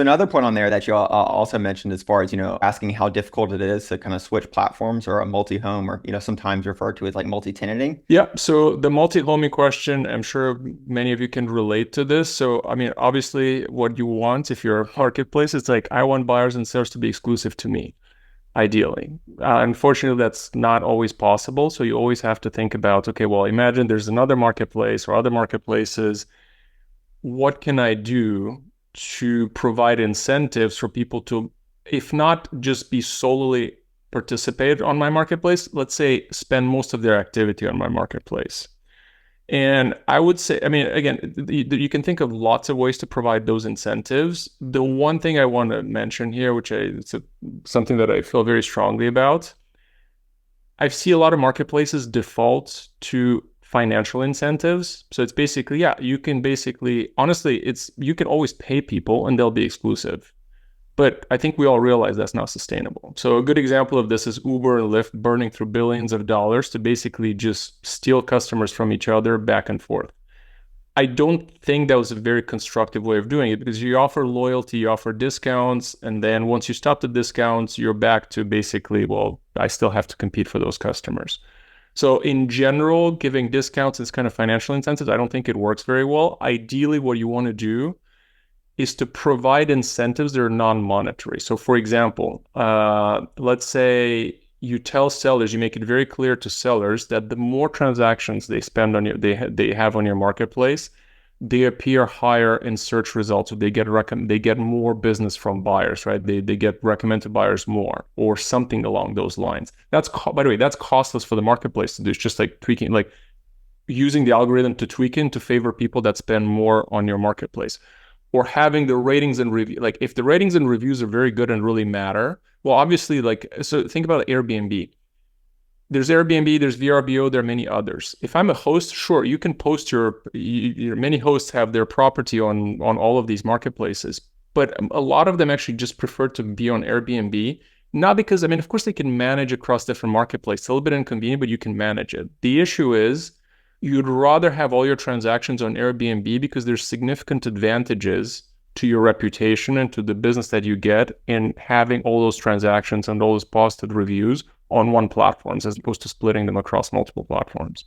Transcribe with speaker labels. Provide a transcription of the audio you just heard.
Speaker 1: Another point on there that you also mentioned as far as, asking how difficult it is to kind of switch platforms or a multi-home or, sometimes referred to as like multi-tenanting.
Speaker 2: Yeah, so the multi-homing question, I'm sure many of you can relate to this. So, I mean, obviously, what you want if you're a marketplace, it's like, I want buyers and sellers to be exclusive to me, ideally. Unfortunately, that's not always possible. So you always have to think about, okay, well, imagine there's another marketplace or other marketplaces. What can I do to provide incentives for people to, if not just be solely participate on my marketplace, let's say spend most of their activity on my marketplace. And I would say, I mean, again, you can think of lots of ways to provide those incentives. The one thing I want to mention here, it's something that I feel very strongly about, I see a lot of marketplaces default to financial incentives. So it's basically, yeah, you can basically, honestly, you can always pay people and they'll be exclusive. But I think we all realize that's not sustainable. So a good example of this is Uber and Lyft burning through billions of dollars to basically just steal customers from each other back and forth. I don't think that was a very constructive way of doing it, because you offer loyalty, you offer discounts, and then once you stop the discounts, you're back to basically, well, I still have to compete for those customers. So in general, giving discounts as kind of financial incentives, I don't think it works very well. Ideally, what you want to do is to provide incentives that are non-monetary. So for example, let's say you tell sellers, you make it very clear to sellers that the more transactions they spend on they have on your marketplace, they appear higher in search results. So they get more business from buyers, right? They get recommended to buyers more, or something along those lines. By the way, that's costless for the marketplace to do. It's just like tweaking, like using the algorithm to tweak in to favor people that spend more on your marketplace. Or having the ratings and review, like if the ratings and reviews are very good and really matter, well, obviously, like, so think about Airbnb. There's Airbnb, there's VRBO, there are many others. If I'm a host, sure, you can post your many hosts have their property on all of these marketplaces, but a lot of them actually just prefer to be on Airbnb. Not because, I mean, of course they can manage across different marketplaces. It's a little bit inconvenient, but you can manage it. The issue is, you'd rather have all your transactions on Airbnb because there's significant advantages to your reputation and to the business that you get in having all those transactions and all those positive reviews on one platform, as opposed to splitting them across multiple platforms.